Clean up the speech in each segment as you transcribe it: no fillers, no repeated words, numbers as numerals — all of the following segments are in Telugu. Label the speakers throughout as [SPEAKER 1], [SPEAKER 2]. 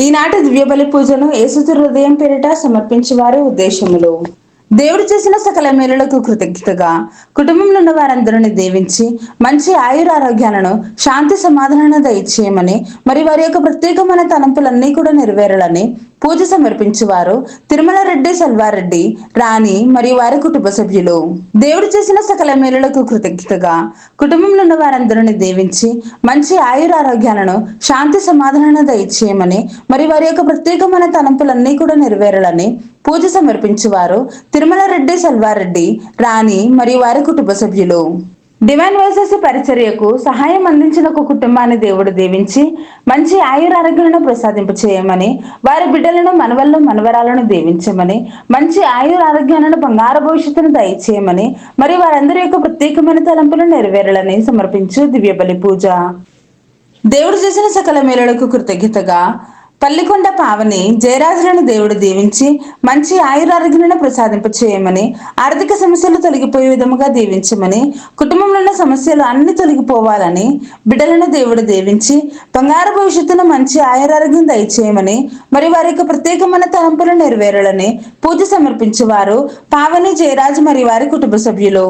[SPEAKER 1] ఈనాటి దివ్యబలి పూజను యేసుతి హృదయం పేరిట సమర్పించేవారి ఉద్దేశములు. దేవుడు చేసిన సకల మేలులకు కృతజ్ఞతగా కుటుంబంలో ఉన్న వారందరిని దీవించి మంచి ఆయురారోగ్యాలను శాంతి సమాధానాలను దయచేయమని మరి వారి యొక్క ప్రత్యేకమైన తలంపులన్నీ కూడా నెరవేరాలని పూజ సమర్పించేవారు తిరుమల రెడ్డి సెల్వారెడ్డి రాణి మరియు వారి కుటుంబ సభ్యులు. దేవుడు చేసిన సకల మేలులకు కృతజ్ఞతగా కుటుంబంలో ఉన్న వారందరిని దీవించి మంచి ఆయురారోగ్యాలను శాంతి సమాధానాలను దయచేయమని మరి వారి యొక్క ప్రత్యేకమైన తలంపులన్నీ కూడా నెరవేరాలని పూజ సమర్పించేవారు తిరుమల రెడ్డి సెల్వారెడ్డి రాణి మరియు వారి కుటుంబ సభ్యులు. డివైన్ వాయిసెస్ పరిచర్యకు సహాయం అందించిన ఒక కుటుంబాన్ని దేవుడు దీవించి మంచి ఆయురారోగ్యాలను ప్రసాదింప చేయమని వారి బిడ్డలను మనవరాలను దీవించమని మంచి ఆయురారోగ్యాలను బంగారు భవిష్యత్తును దయచేయమని మరి వారందరి యొక్క ప్రత్యేకమైన తలంపులు నెరవేరాలని సమర్పించు దివ్యబలి పూజ. దేవుడు చేసిన సకల మేలులకు కృతజ్ఞతగా పల్లికొండ పావని జయరాజులను దేవుడు దీవించి మంచి ఆయురారోగ్యాలను ప్రసాదింప చేయమని ఆర్థిక సమస్యలు తొలగిపోయే విధముగా దీవించమని కుటుంబంలో ఉన్న సమస్యలు అన్ని తొలగిపోవాలని బిడ్డలను దేవుడు దీవించి బంగారు భవిష్యత్తును మంచి ఆయురారోగ్యం దయచేయమని మరి వారి యొక్క ప్రత్యేకమైన తలంపులు నెరవేరాలని పూజ సమర్పించేవారు పావని జయరాజు మరి వారి కుటుంబ సభ్యులు.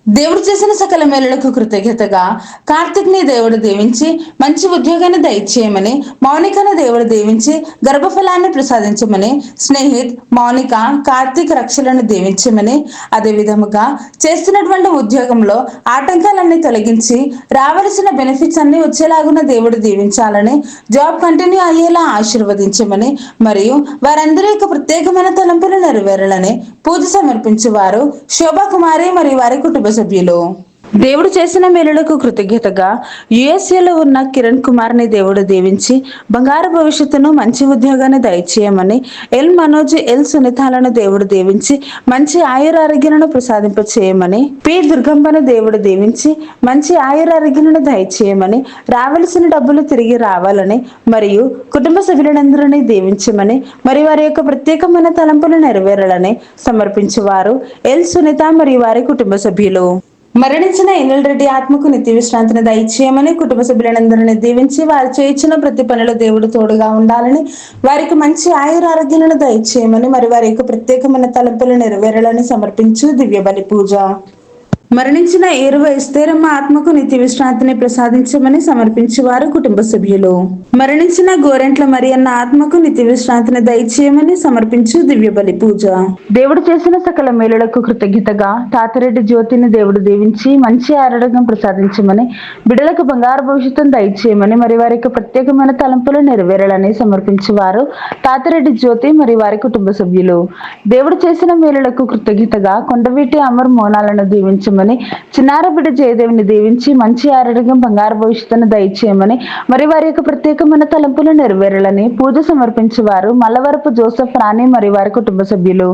[SPEAKER 1] దేవుడు చేసిన సకల మేలులకు కృతజ్ఞతగా కార్తిక్ ని దేవుడు దీవించి మంచి ఉద్యోగాన్ని దయచేయమని మౌనికను దేవుడు దీవించి గర్భఫలాన్ని ప్రసాదించమని స్నేహిత్ మౌనిక కార్తిక్ రక్షలను దీవించమని అదే విధముగా చేస్తున్నటువంటి ఉద్యోగంలో ఆటంకాలన్నీ తొలగించి రావలసిన బెనిఫిట్స్ అన్ని వచ్చేలాగున్న దేవుడు దీవించాలని జాబ్ కంటిన్యూ అయ్యేలా ఆశీర్వదించమని మరియు వారందరి యొక్క ప్రత్యేకమైన తలంపులు నెరవేరాలని పూజ సమర్పించేవారు శోభాకుమారి మరియు వారి కుటుంబ సభ్యులు. దేవుడు చేసిన మేలులకు కృతజ్ఞతగా యుఎస్ఏలో ఉన్న కిరణ్ కుమార్ ని దేవుడు దీవించి బంగారు భవిష్యత్తును మంచి ఉద్యోగాన్ని దయచేయమని ఎల్ మనోజ్ ఎల్ సునీతాలను దేవుడు దీవించి మంచి ఆయురారోగ్యాలను ప్రసాదింప చేయమని పి దుర్గంబను దేవుడు దీవించి మంచి ఆయురారోగ్యాలను దయచేయమని రావలసిన డబ్బులు తిరిగి రావాలని మరియు కుటుంబ సభ్యులందరినీ దీవించమని మరి వారి యొక్క ప్రత్యేకమైన తలంపులు నెరవేరాలని సమర్పించేవారు ఎల్ సునీత మరియు వారి కుటుంబ సభ్యులు. మరణించిన ఎన్ఎల్ రెడ్డి ఆత్మకు నిత్య విశ్రాంతిని దయచేయమని కుటుంబ సభ్యులందరినీ దీవించి వారు చేయించిన ప్రతి పనిలో దేవుడు తోడుగా ఉండాలని వారికి మంచి ఆయురారోగ్యాలను దయచేయమని మరి వారి యొక్క ప్రత్యేకమైన తలంపులు నెరవేరాలని సమర్పించు దివ్యబలి పూజ. మరణించిన ఏరువ ఎస్తేరమ్మ ఆత్మకు నిత్య విశ్రాంతిని ప్రసాదించమని సమర్పించేవారు కుటుంబ సభ్యులు. మరణించిన గోరెంట్ల మరియన్న ఆత్మకు నిత్య విశ్రాంతిని దయచేయమని సమర్పించు దివ్యబలి పూజ. దేవుడు చేసిన సకల మేలులకు కృతజ్ఞతగా తాతిరెడ్డి జ్యోతిని దేవుడు దీవించి మంచి ఆరోగ్యం ప్రసాదించమని బిడ్డలకు బంగారు భవిష్యత్తును దయచేయమని మరి వారి యొక్క ప్రత్యేకమైన తలంపులు నెరవేరాలని సమర్పించేవారు తాతిరెడ్డి జ్యోతి మరి వారి కుటుంబ సభ్యులు. దేవుడు చేసిన మేలులకు కృతజ్ఞతగా కొండవీటి అమర్ మోనాలను దీవించమని చిన్నార బిడ్డ జయదేవిని దీవించి మంచి ఆరోగ్యం బంగారు భవిష్యత్తును దయచేయమని మరి వారి యొక్క ప్రత్యేకమైన తలంపులు నెరవేరాలని పూజ సమర్పించేవారు మల్లవరపు జోసెఫ్ రాణి మరి వారి కుటుంబ సభ్యులు.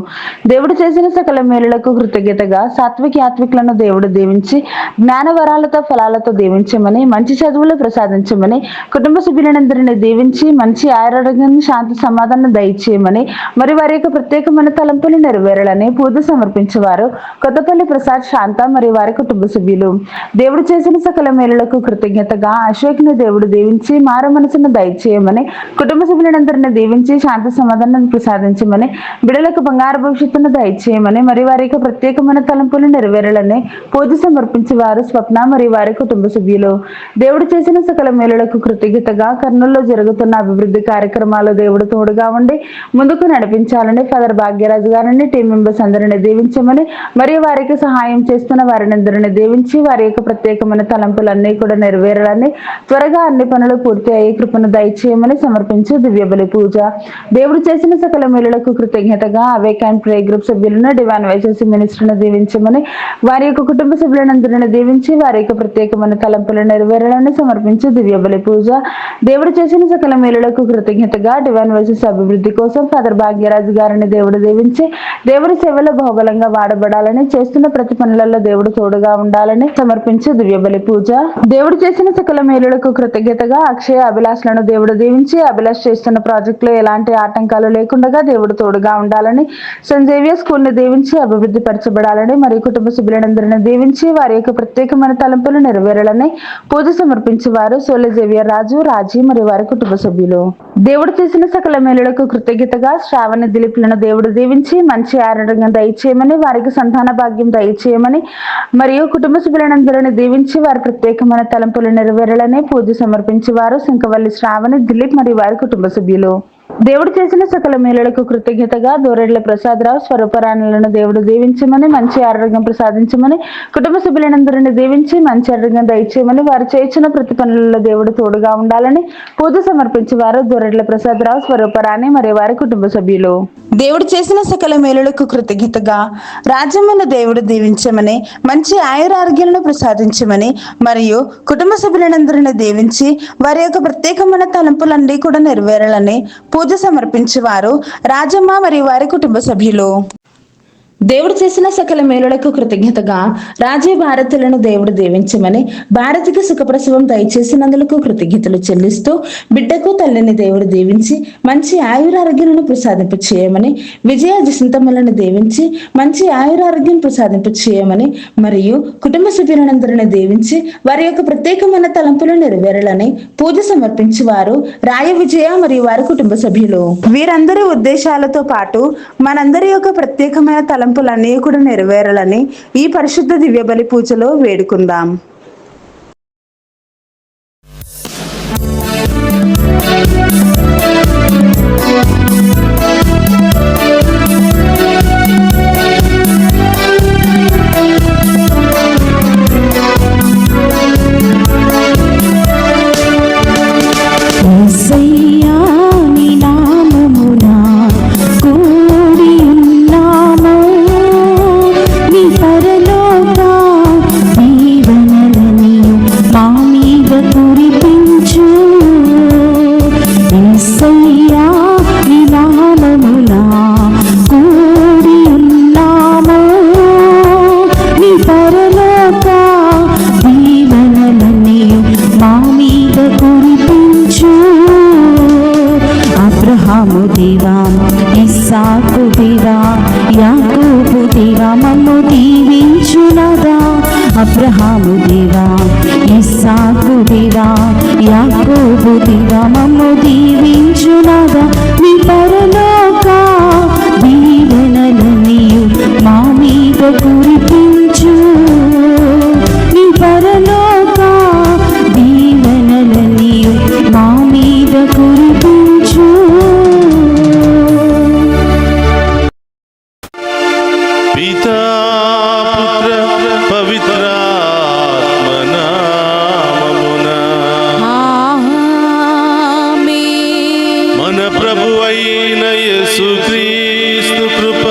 [SPEAKER 1] దేవుడు చేసిన సకల మేలులకు కృతజ్ఞతగా సాత్విక యాత్వికులను దేవుడు దీవించి జ్ఞాన వరాలతో ఫలాలతో దీవించమని మంచి చదువులు ప్రసాదించమని కుటుంబ సభ్యులందరినీ దీవించి మంచి ఆరోగ్యం శాంతి సమాధానం దయచేయమని మరి వారి యొక్క ప్రత్యేకమైన తలంపులు నెరవేరాలని పూజ సమర్పించేవారు కొత్తపల్లి ప్రసాద్ శాంత మరి వారి కుటుంబ సభ్యులు. దేవుడు చేసిన సకల మేలులకు కృతజ్ఞతగా అశోక్ని దేవుడు దీవించి మారు మనసును దయచేయమని కుటుంబ సభ్యులందరినీ దీవించి శాంతి సమాధానాన్ని ప్రసాదించమని బిడ్డలకు బంగారు భవిష్యత్తును దయచేయమని మరి వారి యొక్క ప్రత్యేకమైన తలంపులు నెరవేరాలని పూజ సమర్పించేవారు స్వప్న మరి వారి కుటుంబ సభ్యులు. దేవుడు చేసిన సకల మేలులకు కృతజ్ఞతగా కర్నూలులో జరుగుతున్న అభివృద్ధి కార్యక్రమాలు దేవుడు తోడుగా ఉండి ముందుకు నడిపించాలని ఫాదర్ భాగ్యరాజు గారిని టీం మెంబర్స్ అందరినీ దీవించమని మరియు వారికి సహాయం చేస్తున్న వారిని దీవించి వారి యొక్క ప్రత్యేకమైన తలంపులన్నీ కూడా నెరవేరాలని త్వరగా అన్ని పనులు పూర్తి అయ్యే కృపను దయచేయమని సమర్పించు దివ్యబలి పూజ. దేవుడు చేసిన సకల మేలులకు కృతజ్ఞతగా అవేక్ అండ్ ప్రే గ్రూప్ సభ్యులను డివైన్ వాయిసెస్ మినిస్టర్ను దీవించమని వారి యొక్క కుటుంబ సభ్యులందరినీ దీవించి వారి యొక్క ప్రత్యేకమైన తలంపులు నెరవేరాలని సమర్పించు దివ్యబలి పూజ. దేవుడు చేసిన సకల మేలులకు కృతజ్ఞతగా డివైన్ వాయిసెస్ అభివృద్ధి కోసం ఫాదర్ భాగ్యరాజు గారిని దేవుడు దీవించి దేవుడి సేవలో బహుబలంగా వాడబడాలని చేస్తున్న ప్రతి పనులలో దేవుడు తోడుగా ఉండాలని సమర్పించు దివ్యబలి పూజ. దేవుడు చేసిన సకల మేలులకు కృతజ్ఞతగా అక్షయ అభిలాష అభిలాషలను దేవుడు దీవించి, అభిలాష్ చేస్తున్న ప్రాజెక్టులో ఎలాంటి ఆటంకాలు లేకుండా దేవుడు తోడుగా ఉండాలని, సెయింట్ జేవియర్ స్కూల్ ని దీవించి అభివృద్ధి పరచబడాలని, మరియు కుటుంబ సభ్యులందరినీ దీవించి వారి యొక్క ప్రత్యేకమైన తలంపులు నెరవేరాలని పూజ సమర్పించి వారు సోలే జేవియర్ రాజు, రాజీ మరియు వారి కుటుంబ సభ్యులు. దేవుడు చేసిన సకల మేలులకు కృతజ్ఞతగా శ్రావణ దిలీపులను దేవుడు దీవించి మంచి ఆరోగ్యం దయచేయమని, వారికి సంతాన భాగ్యం దయచేయమని, మరియు కుటుంబ సభ్యులందరినీ దీవించి వారి ప్రత్యేకమైన తలంపులు నెరవేరాలని పూజ సమర్పించి వారు సింకవల్లి శ్రావణి దిలీప్ మరియు వారి కుటుంబ సభ్యులు. దేవుడు చేసిన సకల మేలులకు కృతజ్ఞతగా దోరెడ్ల ప్రసాదరావు, స్వరూపరాణులను దేవుడు దీవించమని, మంచి ఆరోగ్యం ప్రసాదించమని, కుటుంబ సభ్యులందరినీ దీవించి మంచి ఆరోగ్యం దయచేయమని, వారు చేయించిన ప్రతి పనులలో దేవుడు తోడుగా ఉండాలని పూజ సమర్పించి వారు దోరెడ్ల ప్రసాదరావు, స్వరూపరాణి మరియు వారి కుటుంబ సభ్యులు. దేవుడు చేసిన సకల మేలులకు కృతజ్ఞతగా రాజ్యమైన దేవుడు దీవించమని, మంచి ఆయురారోగ్యాలను ప్రసాదించమని, మరియు కుటుంబ సభ్యులందరినీ దీవించి వారి యొక్క ప్రత్యేకమైన తలంపులన్నీ కూడా నెరవేరాలని పూజ సమర్పించి వారు రాజమ్మ మరియు వారి కుటుంబ సభ్యులు. దేవుడు చేసిన సకల మేలులకు కృతజ్ఞతగా రాజీ భారతులను దేవుడు దీవించమని, భారతికి సుఖప్రసవం దయచేసినందులకు కృతజ్ఞతలు చెల్లిస్తూ బిడ్డకు తల్లిని దేవుడు దీవించి మంచి ఆయురారోగ్యాలను ప్రసాదింపు చేయమని, విజయ జసింతమ్మలను దీవించి మంచి ఆయురారోగ్యం ప్రసాదింపు చేయమని, మరియు కుటుంబ సభ్యులందరినీ దీవించి వారి యొక్క ప్రత్యేకమైన తలంపులు నెరవేరాలని పూజ సమర్పించి వారు రాయ విజయ మరియు వారి కుటుంబ సభ్యులు. వీరందరి ఉద్దేశాలతో పాటు మనందరి యొక్క ప్రత్యేకమైన తలంపులన్నీ కూడా నెరవేరాలని ఈ పరిశుద్ధ దివ్య బలి పూజలో వేడుకుందాం.
[SPEAKER 2] అబ్రహాము దేవా, ఇస్సాకు దేవా, యాకోబు దేవా మమ్ము దీవించునదా. అబ్రహాము దేవా, ఇస్సాకు దేవా, యాకోబు దేవా మమ్ము దీవించునదా. నీ పరలోక దీవెనలన్నీయు మా మీద కురిపించు. నీ పరలోక దీవెనలన్నీయు మా మీద కురిపించు.
[SPEAKER 3] పితా పుత్ర పవిత్రాత్మ నామమున
[SPEAKER 2] ఆమేన్.
[SPEAKER 3] మన ప్రభు అయిన యేసుక్రీస్తు కృప,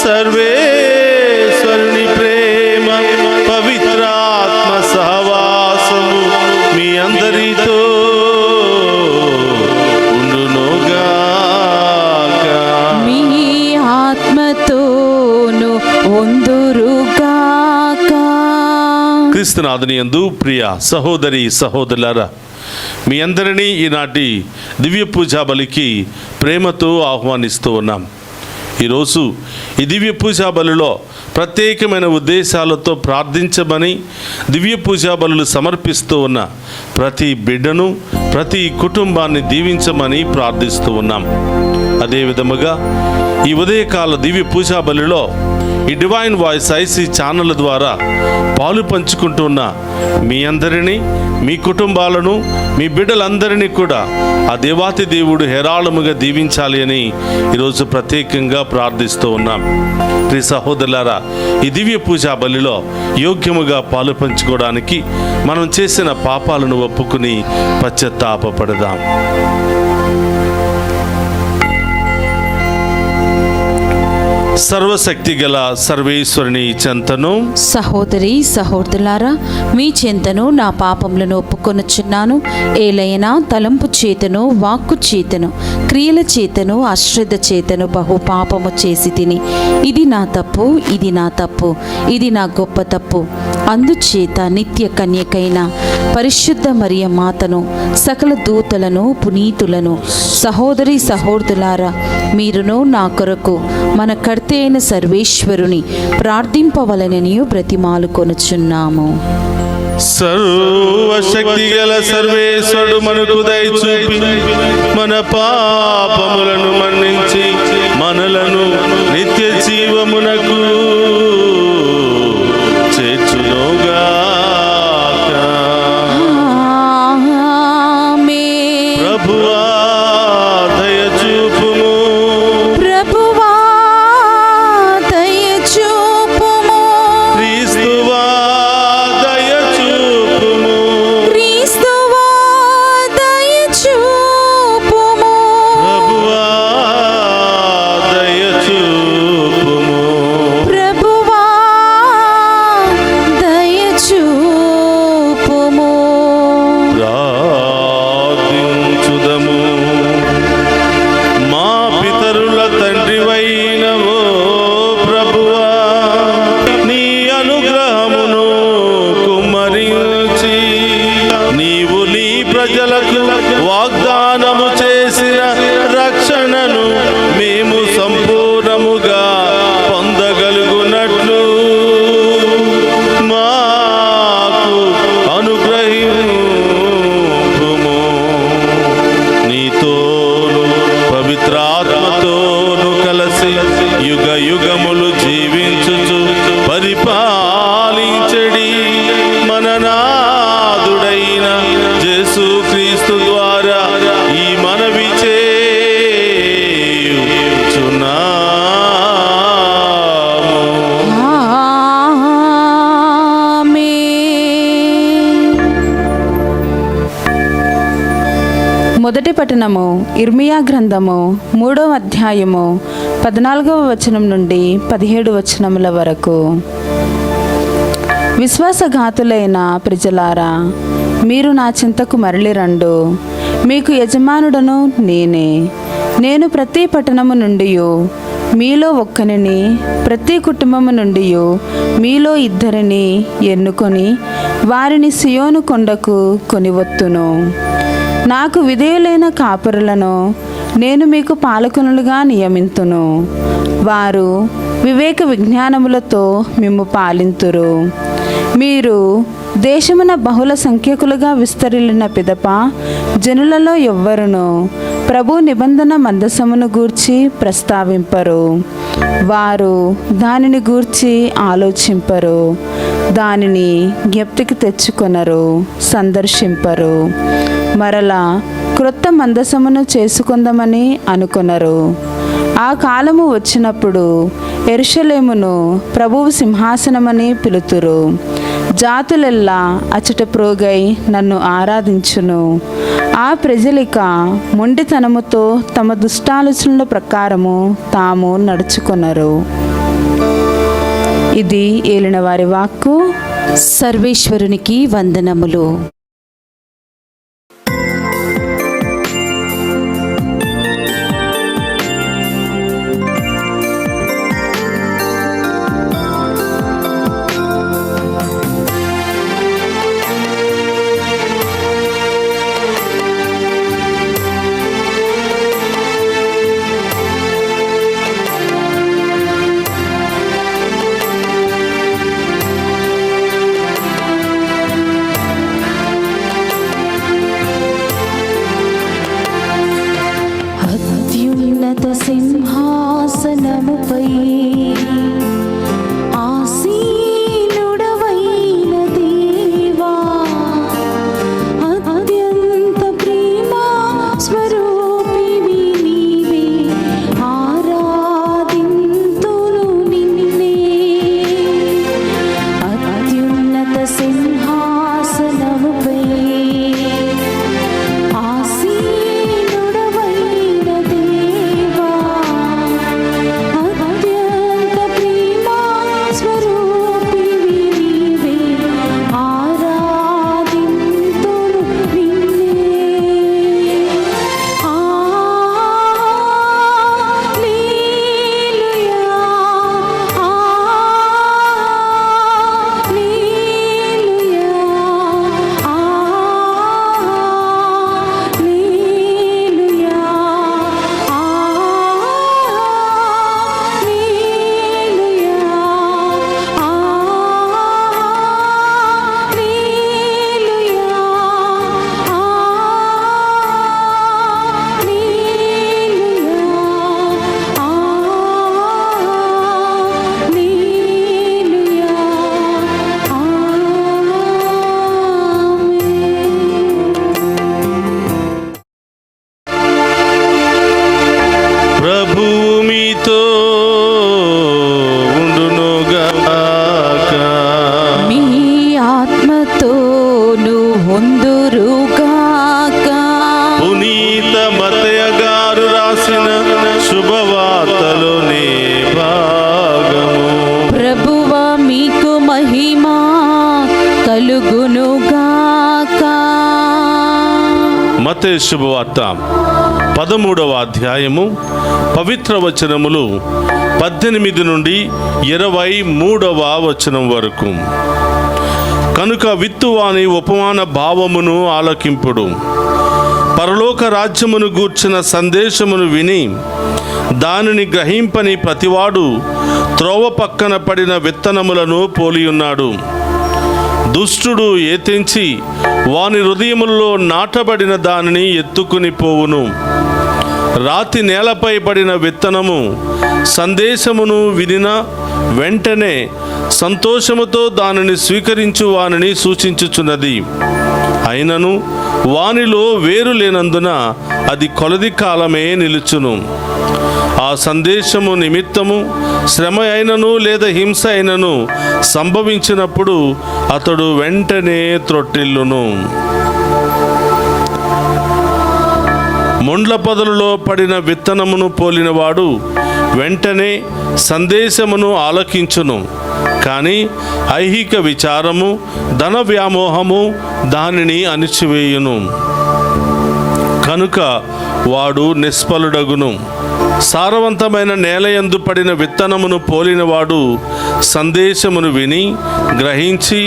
[SPEAKER 3] సర్వేశ్వరుని ప్రేమ, పవిత్రాత్మ సహవాసము మీ అందరితో ఉండునుగాక.
[SPEAKER 2] మీ ఆత్మతోను ఉందురుగాక.
[SPEAKER 3] క్రీస్తునాథుని యందు ప్రియ సహోదరి సహోదరులారా, మీ అందరినీ ఈనాటి దివ్య పూజా బలికి ప్రేమతో ఆహ్వానిస్తూ ఉన్నాం. ఈరోజు ఈ దివ్య పూజా బలిలో ప్రత్యేకమైన ఉద్దేశాలతో ప్రార్థించమని, దివ్య పూజా బలులు సమర్పిస్తూ ఉన్న ప్రతి బిడ్డను, ప్రతి కుటుంబాన్ని దీవించమని ప్రార్థిస్తూ ఉన్నాం. అదేవిధముగా ఈ ఉదయకాల దివ్య పూజా బలిలో ఈ డివైన్ వాయిస్ ఐసీ ఛానల్ ద్వారా పాలు పంచుకుంటున్న మీ అందరినీ, మీ కుటుంబాలను, మీ బిడ్డలందరినీ కూడా ఆ దేవాతి దేవుడు హేరాళముగా దీవించాలి అని ఈరోజు ప్రత్యేకంగా ప్రార్థిస్తూ ఉన్నాం. ప్రియ సహోదరులారా, ఈ దివ్య పూజా బలిలో యోగ్యముగా పాలు పంచుకోవడానికి మనం చేసిన పాపాలను ఒప్పుకుని పశ్చాత్తాపపడదాం. సర్వశక్తి గల సర్వేశ్వరుని చెంతను,
[SPEAKER 2] సహోదరి సహోదరులారా, మీ చెంతను నా పాపములను ఒప్పుకొనుచున్నాను. ఏలైనా తలంపు చేతను, వాక్కు చేతను, క్రియల చేతను, అశ్రద్ధ చేతను బహు పాపము చేసి తిని. ఇది నా తప్పు, ఇది నా తప్పు, ఇది నా గొప్ప తప్పు. అందుచేత నిత్య కన్యకైన పరిశుద్ధ మరియ మాతను, సకల దూతలను, పునీతులను, సహోదరి సహోదరులారా, మీరును నా కొరకు మన కర్త అయిన సర్వేశ్వరుని ప్రార్థింపవలనని బ్రతిమాలుకొనుచున్నాము.
[SPEAKER 3] సర్వశక్తి గల సర్వేశ్వరుడు మనకు దయచూపి మన పాపములను మన్నించి మనలను నిత్య జీవమునకు చేర్చునుగాక. ప్రభువా దయచూపుము.
[SPEAKER 2] ప్రభువా దయచూపుము.
[SPEAKER 3] క్రీస్తువా దయచూపుము.
[SPEAKER 2] క్రీస్తువా దయచూపుము.
[SPEAKER 3] ప్రభువా దయచూపుము.
[SPEAKER 2] ప్రభువా దయచూపుము.
[SPEAKER 3] ప్రార్థించుదము. మా పితరుల తండ్రివైనవో ప్రభువా, నీ అనుగ్రహమును కుమ్మరించి నీవు నీ ప్రజలకు వాగ్దానము చేసిన రక్షణను మేము సంపూర్ణముగా పొందగలుగునట్లు మాకు అనుగ్రహింపుము. నీతోను పవిత్రాత్మతోను కలిసి యుగ యుగములు జీవించుచు పరిపాలించడి మన నాథుడైన యేసుక్రీస్తు ద్వారా ఈ మనవి చేయుచున్నాము.
[SPEAKER 2] ఆమేన్. మొదటి పట్టణము ఇర్మియా గ్రంథము 3వ అధ్యాయము 14వ వచనం నుండి 17 వచనముల వరకు. విశ్వాసఘాతులైన ప్రజలారా, మీరు నా చింతకు మరలి రండు. మీకు యజమానుడను నేనే. నేను ప్రతి పట్టణము నుండి మీలో ఒక్కనిని, ప్రతి కుటుంబము నుండి మీలో ఇద్దరిని ఎన్నుకొని వారిని సియోను కొండకు కొనివత్తును. నాకు విధేయులైన కాపరులను నేను మీకు పాలకులుగా నియమింతును. వారు వివేక విజ్ఞానములతో మిమ్ము పాలింతురు. మీరు దేశమున బహుళ సంఖ్యకులుగా విస్తరిల్లిన పిదప జనులలో ఎవ్వరును ప్రభు నిబంధన మందసమును గూర్చి ప్రస్తావింపరు. వారు దానిని గూర్చి ఆలోచింపరు, దానిని జ్ఞప్తికి తెచ్చుకొనరు, సందర్శింపరు. మరలా క్రొత్త మందసమును చేసుకుందామని అనుకొనరు. ఆ కాలము వచ్చినప్పుడు యెరూషలేమును ప్రభువు సింహాసనమని పిలుతురు. జాతులెల్లా అచట ప్రోగై నన్ను ఆరాధించును. ఆ ప్రజలిక మొండితనముతో తమ దుష్టాలోచనల ప్రకారము తాము నడుచుకొనరు. ఇది ఏలిన వారి వాక్కు.
[SPEAKER 4] సర్వేశ్వరునికి వందనములు. మహిమా కలుగునుగాక.
[SPEAKER 3] మత్తయి శుభవార్త 13వ అధ్యాయము పవిత్ర వచనములు 18 నుండి 23వ వచనం వరకు. కనుక విత్తువాని ఉపమాన భావమును ఆలకింపుడు. పరలోక రాజ్యమును గూర్చిన సందేశమును విని దానిని గ్రహింపని ప్రతివాడు త్రోవ పక్కన పడిన విత్తనములను పోలియున్నాడు. దుష్టుడు ఏతించి వాని హృదయములలో నాటబడిన దానిని ఎత్తుకుని పోవును. రాతి నేలపై పడిన విత్తనము సందేశమును వినిన వెంటనే సంతోషముతో దానిని స్వీకరించు వానిని సూచించుచున్నది. అయినను వానిలో వేరు లేనందున అది కొలది కాలమే నిలుచును. ఆ సందేశము నిమిత్తము శ్రమ అయినను లేదా హింస అయినను సంభవించినప్పుడు అతడు వెంటనే త్రొట్టిల్లును. ముండ్ల పొదలలో పడిన విత్తనమును పోలినవాడు వెంటనే సందేశమును ఆలకించును. కానీ ఐహిక విచారము, ధన వ్యామోహము దానిని అణిచివేయును. కనుక వాడు నిష్ఫలుడగును. సారవంతమైన నేలయందు పడిన విత్తనమును పోలినవాడు సందేశమును విని గ్రహించి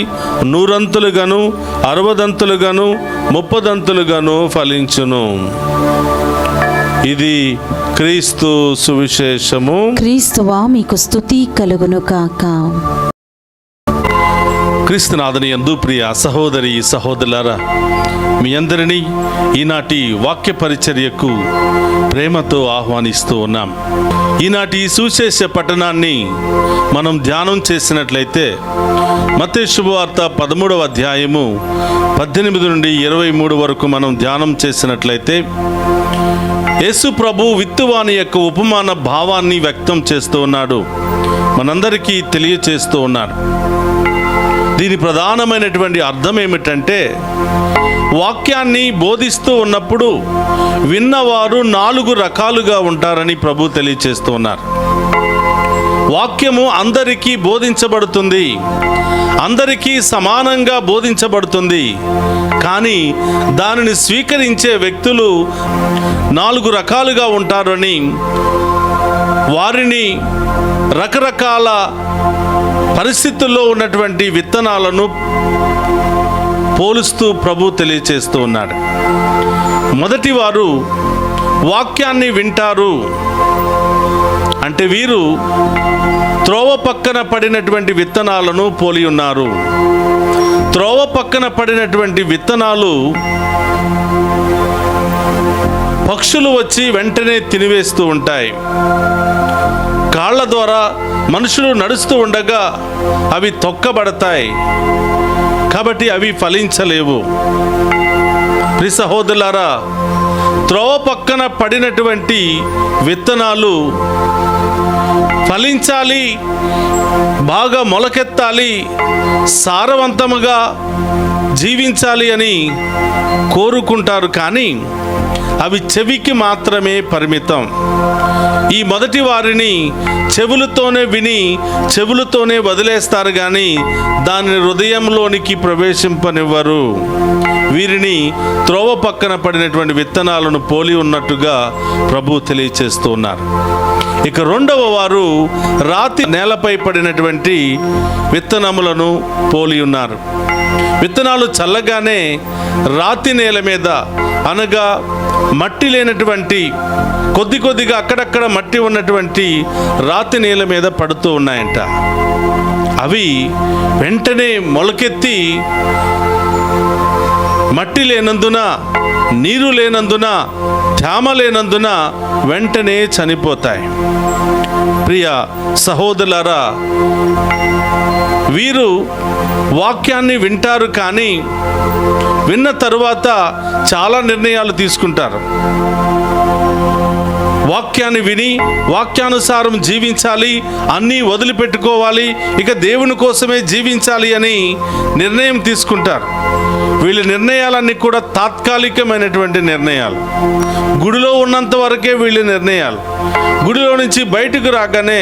[SPEAKER 3] 100 60 30 ఫలించును. ఇది క్రీస్తు సువిశేషము.
[SPEAKER 4] క్రీస్తువా మీకు స్తుతి కలుగును కాక.
[SPEAKER 3] క్రీస్తునాథుని యందు ప్రియ సహోదరి సహోదరులారా, మీ అందరినీ ఈనాటి వాక్య పరిచర్యకు ప్రేమతో ఆహ్వానిస్తూ ఉన్నాం. ఈనాటి సువిశేష పట్టణాన్ని మనం ధ్యానం చేసినట్లయితే మత్తయి శుభవార్త 13వ అధ్యాయము 18 నుండి 23 వరకు మనం ధ్యానం చేసినట్లయితే యేసు ప్రభు విత్తువాని యొక్క ఉపమాన భావాన్ని వ్యక్తం చేస్తూ ఉన్నాడు, మనందరికీ తెలియచేస్తూ ఉన్నాడు. దీని ప్రధానమైనటువంటి అర్థం ఏమిటంటే, వాక్యాన్ని బోధిస్తూ ఉన్నప్పుడు విన్నవారు 4 రకాలుగా ఉంటారని ప్రభు తెలియచేస్తూ ఉన్నారు. వాక్యము అందరికీ బోధించబడుతుంది, అందరికీ సమానంగా బోధించబడుతుంది. కానీ దానిని స్వీకరించే వ్యక్తులు 4 రకాలుగా ఉంటారని, వారిని రకరకాల పరిస్థితుల్లో ఉన్నటువంటి విత్తనాలను పోలుస్తూ ప్రభు తెలియచేస్తూ ఉన్నాడు. మొదటి వారు వాక్యాన్ని వింటారు అంటే వీరు త్రోవ పక్కన పడినటువంటి విత్తనాలను పోలి ఉన్నారు. త్రోవ పక్కన పడినటువంటి విత్తనాలు పక్షులు వచ్చి వెంటనే తినివేస్తూ ఉంటాయి. కాళ్ళ ద్వారా మనుషులు నడుస్తూ ఉండగా అవి తొక్కబడతాయి, కాబట్టి అవి ఫలించలేవు. ప్రియ సహోదరులారా, త్రోవ పక్కన పడినటువంటి విత్తనాలు ఫలించాలి, బాగా మొలకెత్తాలి, సారవంతముగా జీవించాలి అని కోరుకుంటారు. కానీ అవి చెవికి మాత్రమే పరిమితం. ఈ మొదటి వారిని చెవులతోనే విని చెవులతోనే వదిలేస్తారు, కానీ దానిని హృదయంలోనికి ప్రవేశింపనివ్వరు. వీరిని త్రోవ పక్కన పడినటువంటి విత్తనాలను పోలి ఉన్నట్టుగా ప్రభు తెలియచేస్తూ ఉన్నారు. ఇక రెండవ వారు రాతి నేలపై పడినటువంటి విత్తనములను పోలి ఉన్నారు. విత్తనాలు చల్లగానే రాతి నేల మీద, అనగా మట్టి లేనటువంటి కొద్దిగా అక్కడక్కడ మట్టి ఉన్నటువంటి రాతి నేల మీద పడుతూ ఉన్నాయంట. అవి వెంటనే మొలకెత్తి మట్టి లేనందున, నీరు లేనందున, తేమ లేనందున వెంటనే చనిపోతాయి. ప్రియ సహోదరులారా, వీరు వాక్యాన్ని వింటారు, కానీ విన్న తరువాత చాలా నిర్ణయాలు తీసుకుంటారు. వాక్యాన్ని విని వాక్యానుసారం జీవించాలి, అన్నీ వదిలిపెట్టుకోవాలి, ఇక దేవుని కోసమే జీవించాలి అని నిర్ణయం తీసుకుంటారు. వీళ్ళ నిర్ణయాలన్నీ కూడా తాత్కాలికమైనటువంటి నిర్ణయాలు. గుడిలో ఉన్నంత వరకే వీళ్ళ నిర్ణయాలు. గుడిలో నుంచి బయటకు రాగానే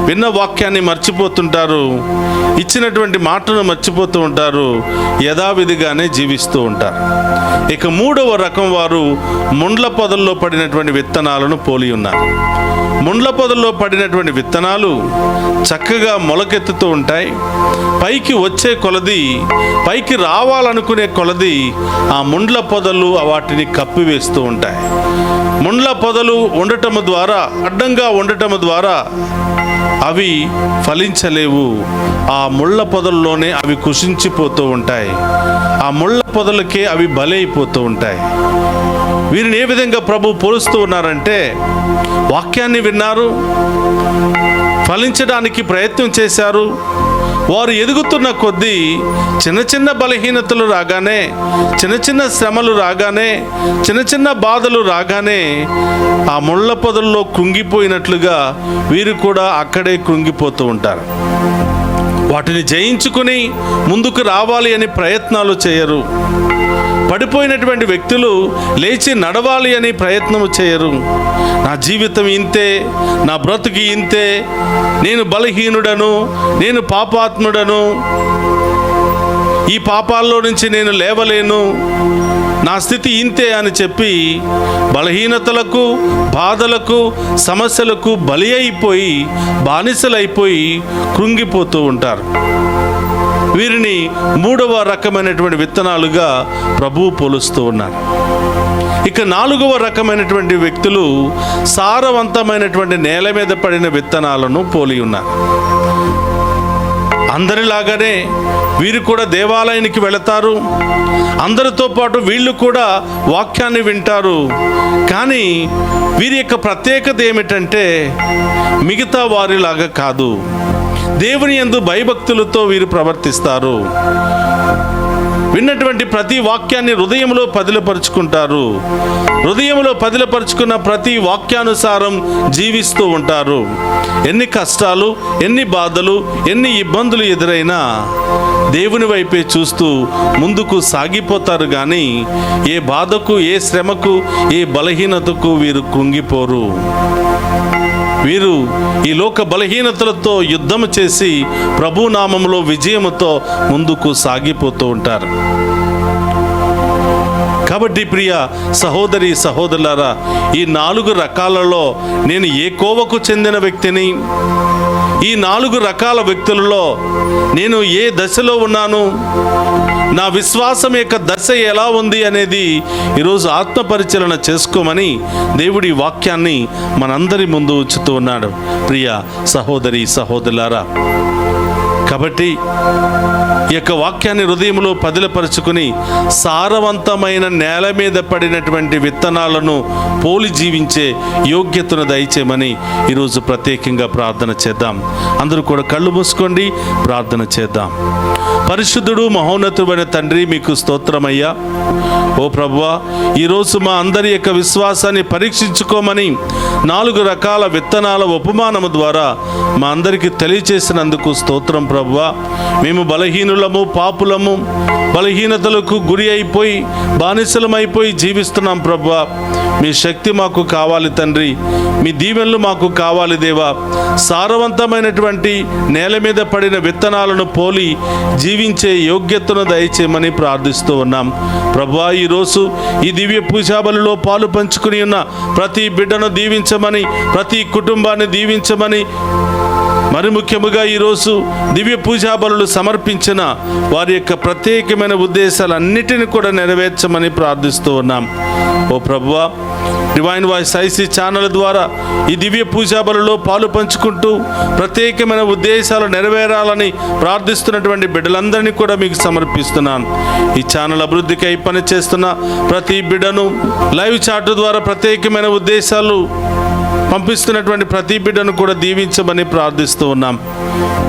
[SPEAKER 3] విన్న వాక్యాన్ని మర్చిపోతుంటారు, ఇచ్చినటువంటి మాటను మర్చిపోతూ ఉంటారు, యథావిధిగానే జీవిస్తూ ఉంటారు. ఇక మూడవ రకం వారు ముండ్ల పొదల్లో పడినటువంటి విత్తనాలను పోలి ఉన్నారు. ముండ్ల పొదల్లో పడినటువంటి విత్తనాలు చక్కగా మొలకెత్తుతూ ఉంటాయి. పైకి వచ్చే కొలది, పైకి రావాలనుకునే కొలది ఆ ముండ్ల పొదలు వాటిని కప్పివేస్తూ ఉంటాయి. ముండ్ల పొదలు ఉండటము ద్వారా, అడ్డంగా ఉండటము ద్వారా అవి ఫలించలేవు. ఆ ముళ్ళ పొదల్లోనే అవి కుషించిపోతూ ఉంటాయి. ఆ ముళ్ళ పొదలకే అవి బలైపోతూ ఉంటాయి. వీరిని ఏ విధంగా ప్రభు పోలుస్తూ ఉన్నారంటే, వాక్యాన్ని విన్నారు, ఫలించడానికి ప్రయత్నం చేశారు. వారు ఎదుగుతున్న కొద్దీ చిన్న చిన్న బలహీనతలు రాగానే, చిన్న చిన్న శ్రమలు రాగానే, చిన్న చిన్న బాధలు రాగానే ఆ ముళ్ళ పొదల్లో కృంగిపోయినట్లుగా వీరు కూడా అక్కడే కృంగిపోతూ ఉంటారు. వాటిని జయించుకుని ముందుకు రావాలి అని ప్రయత్నాలు చేయరు. పడిపోయినటువంటి వ్యక్తులు లేచి నడవాలి అని ప్రయత్నము చేయరు. నా జీవితం ఇంతే, నా బ్రతుకు ఇంతే, నేను బలహీనుడను, నేను పాపాత్ముడను, ఈ పాపాల్లో నుంచి నేను లేవలేను, నా స్థితి ఇంతే అని చెప్పి బలహీనతలకు, బాధలకు, సమస్యలకు బలి అయిపోయి, బానిసలైపోయి కృంగిపోతూ ఉంటారు. వీరిని మూడవ రకమైనటువంటి విత్తనాలుగా ప్రభువు పోలుస్తూ ఉన్నారు. ఇక నాలుగవ రకమైనటువంటి వ్యక్తులు సారవంతమైనటువంటి నేల మీద పడిన విత్తనాలను పోలి ఉన్నారు. అందరిలాగానే వీరు కూడా దేవాలయానికి వెళతారు, అందరితో పాటు వీళ్ళు కూడా వాక్యాన్ని వింటారు. కానీ వీరి యొక్క ప్రత్యేకత ఏమిటంటే, మిగతా వారిలాగా కాదు. దేవుని యందు భయభక్తులతో వీరు ప్రవర్తిస్తారు. విన్నటువంటి ప్రతి వాక్యాన్ని హృదయంలో పదిలపరుచుకుంటారు. హృదయంలో పదిలపరుచుకున్న ప్రతి వాక్యానుసారం జీవిస్తూ ఉంటారు. ఎన్ని కష్టాలు, ఎన్ని బాధలు, ఎన్ని ఇబ్బందులు ఎదురైనా దేవుని వైపే చూస్తూ ముందుకు సాగిపోతారు. కానీ ఏ బాధకు, ఏ శ్రమకు, ఏ బలహీనతకు వీరు కృంగిపోరు. వీరు ఈ లోక బలహీనతలతో యుద్ధం చేసి ప్రభునామములో విజయముతో ముందుకు సాగిపోతూ ఉంటారు. కాబట్టి ప్రియ సహోదరి సహోదరులారా, ఈ 4 రకాలలో నేను ఏ కోవకు చెందిన వ్యక్తిని, ఈ 4 రకాల వ్యక్తులలో నేను ఏ దశలో ఉన్నాను, నా విశ్వాసం యొక్క దశ ఎలా ఉంది అనేది ఈరోజు ఆత్మపరిశీలన చేసుకోమని దేవుడి వాక్యాన్ని మనందరి ముందు ఉంచుతూ ఉన్నాడు. ప్రియ సహోదరి సహోదరులారా, కాబట్టి ఈ యొక్క వాక్యాన్ని హృదయంలో పదిలపరుచుకుని సారవంతమైన నేల మీద పడినటువంటి విత్తనాలను పోలి జీవించే యోగ్యతను దయచేయమని ఈరోజు ప్రత్యేకంగా ప్రార్థన చేద్దాం. అందరూ కూడా కళ్ళు మూసుకోండి, ప్రార్థన చేద్దాం. పరిశుద్ధుడు మహోన్నతుడైన తండ్రి, మీకు స్తోత్రమయ్యా. ఓ ప్రభువా, ఈరోజు మా అందరి యొక్క విశ్వాసాన్ని పరీక్షించుకోమని 4 రకాల విత్తనాల ఉపమానము ద్వారా మా అందరికీ తెలియచేసినందుకు స్తోత్రం ప్రభువా. మేము బలహీనులము, పాపులము, బలహీనతలకు గురి అయిపోయి బానిసలమైపోయి జీవిస్తున్నాం ప్రభువా. మీ శక్తి మాకు కావాలి తండ్రి, మీ దీవెనలు మాకు కావాలి దేవా. సారవంతమైనటువంటి నేల మీద పడిన విత్తనాలను పోలి జీవించే యోగ్యతను దయచేయమని ప్రార్థిస్తూ ఉన్నాం ప్రభువా. ఈరోజు ఈ దివ్య పూజా బలిలో పాలు పంచుకుని ఉన్న ప్రతి బిడ్డను దీవించమని, ప్రతి కుటుంబాన్ని దీవించమని, మరి ముఖ్యముగా ఈరోజు దివ్య పూజా బలులు సమర్పించిన వారి యొక్క ప్రత్యేకమైన ఉద్దేశాలన్నిటిని కూడా నెరవేర్చమని ప్రార్థిస్తూ ఉన్నాం. ఓ ప్రభువా, డివైన్ వాయిస్ ఐసీ ఛానల్ ద్వారా ఈ దివ్య పూజా బలులో పాలు పంచుకుంటూ ప్రత్యేకమైన ఉద్దేశాలు నెరవేరాలని ప్రార్థిస్తున్నటువంటి బిడ్డలందరినీ కూడా మీకు సమర్పిస్తున్నాను. ఈ ఛానల్ అభివృద్ధికై పని చేస్తున్న ప్రతి బిడ్డను, లైవ్ చాట్ ద్వారా ప్రత్యేకమైన ఉద్దేశాలు పంపిస్తున్నటువంటి ప్రతి బిడ్డను కూడా దీవించమని ప్రార్థిస్తూ ఉన్నాం.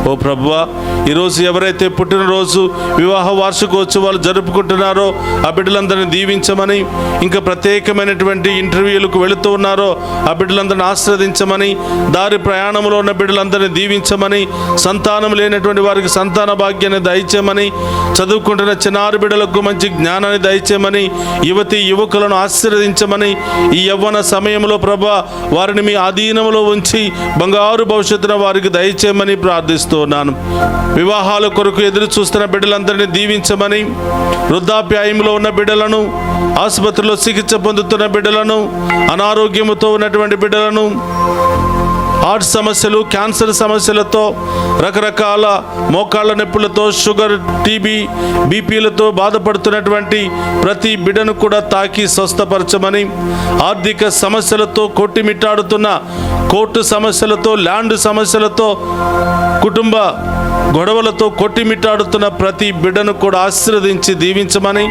[SPEAKER 3] ఓ ప్రభువా, ఈరోజు ఎవరైతే పుట్టినరోజు, వివాహ వార్షికోత్సవాలు జరుపుకుంటున్నారో ఆ బిడ్డలందరినీ దీవించమని, ఇంకా ప్రత్యేకమైనటువంటి ఇంటర్వ్యూలకు వెళుతూ ఉన్నారో ఆ బిడ్డలందరినీ ఆశీర్వదించమని, దారి ప్రయాణంలో ఉన్న బిడ్డలందరినీ దీవించమని, సంతానం లేనటువంటి వారికి సంతాన భాగ్యాన్ని దయచేయమని, చదువుకుంటున్న చిన్నారి బిడ్డలకు మంచి జ్ఞానాన్ని దయచేయమని, యువతి యువకులను ఆశీర్వదించమని, ఈ యవ్వన సమయంలో ప్రభువా వారిని మీ ఆధీనంలో ఉంచి బంగారు భవిష్యత్తును వారికి దయచేయమని ప్రార్థిస్తున్నాను. వివాహాల కొరకు ఎదురు చూస్తున్న బిడ్డలందరినీ దీవించమని, వృద్ధాప్యాయంలో ఉన్న బిడ్డలను, ఆసుపత్రిలో చికిత్స పొందుతున్న బిడ్డలను, అనారోగ్యముతో ఉన్నటువంటి బిడ్డలను, హార్ట్ సమస్యలు, క్యాన్సర్ సమస్యలతో, రకరకాల మోకాళ్ళ నొప్పులతో, షుగర్, టీబీ, బీపీలతో బాధపడుతున్నటువంటి ప్రతి బిడ్డను కూడా తాకి స్వస్థపరచమని, ఆర్థిక సమస్యలతో కొట్టిమిట్టాడుతున్న కోర్టు సమస్యలతో, ల్యాండ్ సమస్యలతో, కుటుంబ గొడవలతో కొట్టిమిట్టాడుతున్న ప్రతి బిడ్డను కూడా ఆశీర్వదించి దీవించమని,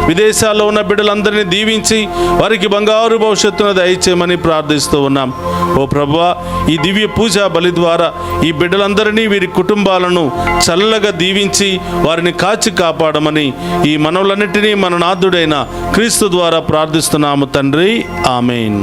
[SPEAKER 3] విదేశాల్లో ఉన్న బిడ్డలందరినీ దీవించి వారికి బంగారు భవిష్యత్తును దయచేయమని ప్రార్థిస్తూ ఉన్నాం. ఓ ప్రభువా, ఈ దివ్య పూజా బలి ద్వారా ఈ బిడ్డలందరినీ, వీరి కుటుంబాలను చల్లగా దీవించి వారిని కాచి కాపాడమని ఈ మనవులన్నిటినీ మన నాథుడైన క్రీస్తు ద్వారా ప్రార్థిస్తున్నాము తండ్రి. ఆమేన్.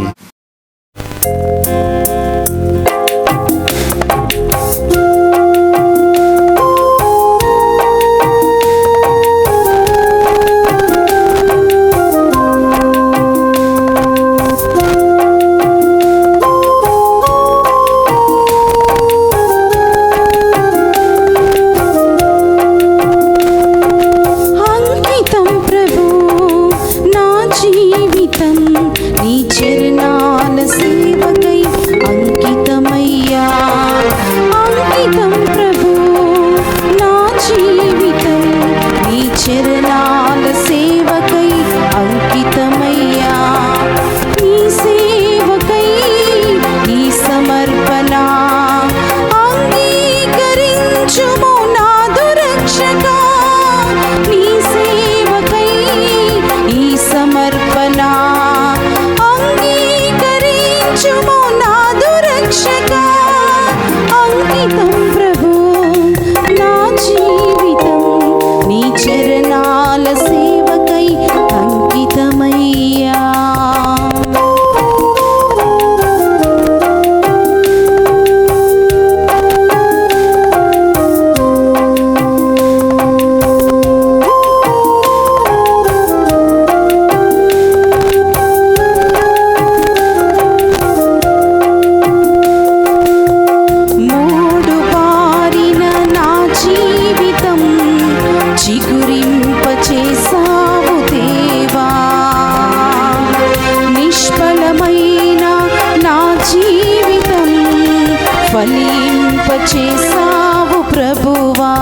[SPEAKER 4] ఫలింపచేసావు ప్రభువా.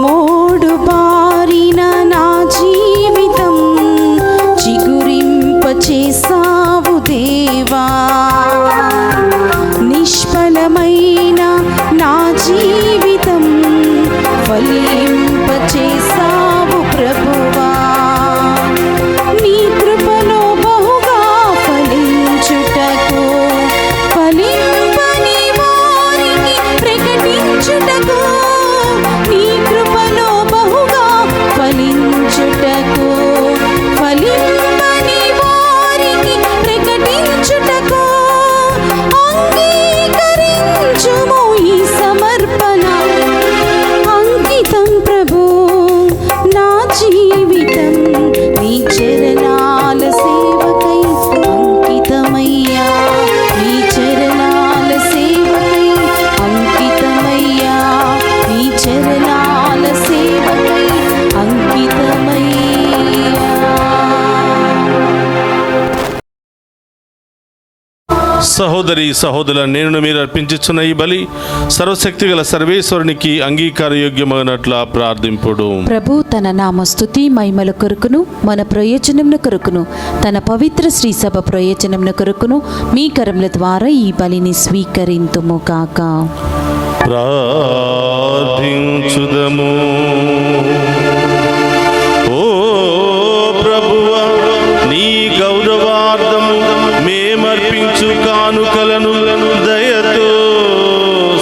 [SPEAKER 4] మోడు బారిన నా జీవితం చిగురింపచేసావు దేవా. నిష్ఫలమైన నా జీవితం ఫలింపచేసావు ప్రభువా. నీ కృపలో బహుగా ఫలించుటకు, ఫలింపని వారికి ప్రకటించుటకు, నీ కృపలో బహుగా ఫలించుటకు, ఫలింపని వారికి ప్రకటించుటకు అంగీకరించుము ఈ సమర్పణ. అంకితం ప్రభు నా జీవితం నీ చరణాల సేవకై అంకితమయ్యా. నీ చరణాల సేవకై అంకితమయ్యా. నీ చరణాల సేవకై అంకితమయ్యా.
[SPEAKER 3] సహోదరి సహోదరుల, నేను మీరు అర్పించుచున్న ఈ బలి సర్వశక్తి గల సర్వేశ్వరునికి అంగీకార యోగ్యమైనట్ల ప్రార్థింపుడు.
[SPEAKER 2] ప్రభు తన నామ స్తుతి మహిమల కొరకును మన ప్రయోజనముల కొరకును తన పవిత్ర శ్రీ సభ ప్రయోజనముల కొరకును మీ కరముల ద్వారా ఈ బలిని స్వీకరింతుము కాక.
[SPEAKER 3] ప్రార్థించుదము. ఓ ప్రభువా, నీ గౌరవార్థము మేమర్పించు కానుకలను దయతో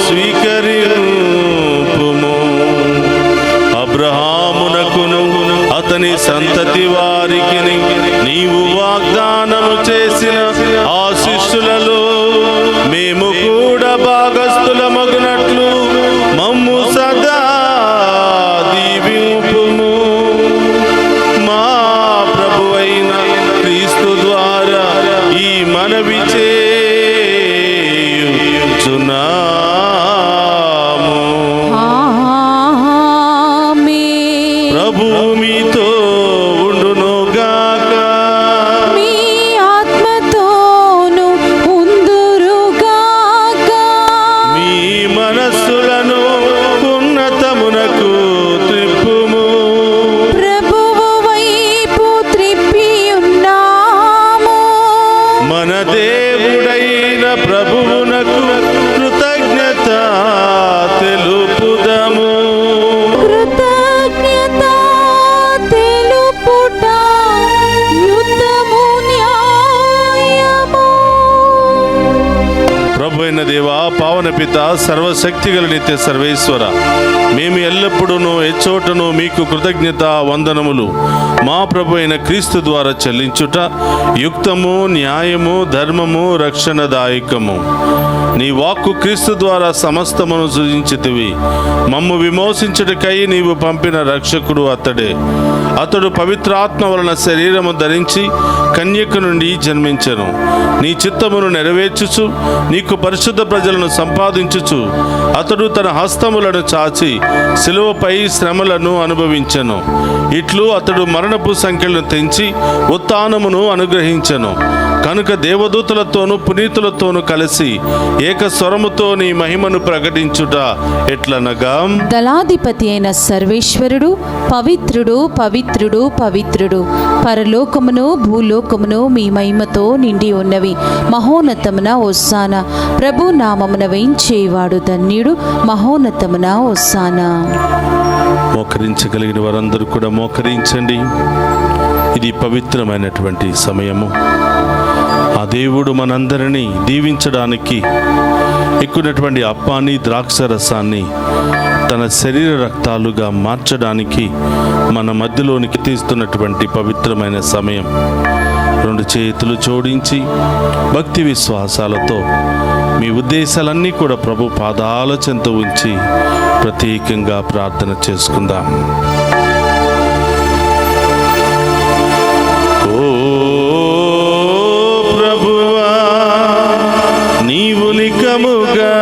[SPEAKER 3] స్వీకరింపుము. అబ్రహామునకును అతని సంతతి వారికి నీవు వాగ్దానము చేసిన ఆశీస్సులలో మేము కూడా భాగస్థులమగునట్లు మమ్ము సదా దీవింపుము. మా ప్రభువునకు కృతజ్ఞత తెలుపుదము.
[SPEAKER 4] కృతజ్ఞత తెలుపుట యుద్ధము న్యాయము.
[SPEAKER 3] ప్రభు అయిన దేవా, పావన పిత, సర్వశక్తి గల నిత్య సర్వేశ్వర, మేము ఎల్లప్పుడూ ఎచ్చోటను మీకు కృతజ్ఞత వందనములు మా ప్రభు అయిన క్రీస్తు ద్వారా చెల్లించుట యుక్తము, న్యాయము, ధర్మము, రక్షణదాయకము. నీ వాక్కు క్రీస్తు ద్వారా సమస్తమును సృజించితివి. మమ్ము విమోచించుటకై నీవు పంపిన రక్షకుడు అతడే. అతడు పవిత్రాత్మ వలన శరీరము ధరించి కన్యక నుండి జన్మించెను. నీ చిత్తమును నెరవేర్చుచు నీకు పరిశుద్ధ ప్రజలను సంపాదించుచు అతడు తన హస్తములను చాచి శిలువపై శ్రమలను అనుభవించెను. ఇట్లు అతడు మరణపు సంఖ్యలను తెంచి ఉత్థానమును అనుగ్రహించెను. కనుక దేవదూతలతోనూ పునీతులతోనూ కలిసి ఏక స్వరముతో నీ మహిమను ప్రకటించుట ఎట్లనగా,
[SPEAKER 2] దళాధిపతి అయిన సర్వేశ్వరుడు పవిత్రుడు, పవిత్రుడు, పవిత్రుడు. పరలోకమును భూలోకమును మీ మహిమతో నిండి ఉన్నవి. మహోన్నతమున హోసానా. ప్రభు నామమున వేంచేవాడు ధన్యుడు. మహోన్నతమున హోసానా.
[SPEAKER 3] మోకరించగలిగిన వారందరూ కూడా మోకరించండి. ఇది పవిత్రమైనటువంటి సమయము. ఆ దేవుడు మనందరినీ దీవించడానికి ఎక్కునటువంటి అప్పాన్ని, ద్రాక్ష రసాన్ని తన శరీర రక్తాలుగా మార్చడానికి మన మధ్యలోనికి తీస్తున్నటువంటి పవిత్రమైన సమయం. రెండు చేతులు జోడించి భక్తి విశ్వాసాలతో మీ ఉద్దేశాలన్నీ కూడా ప్రభు పాదాల చెంత ఉంచి ప్రత్యేకంగా ప్రార్థన చేసుకుందాం. నీవులికముగా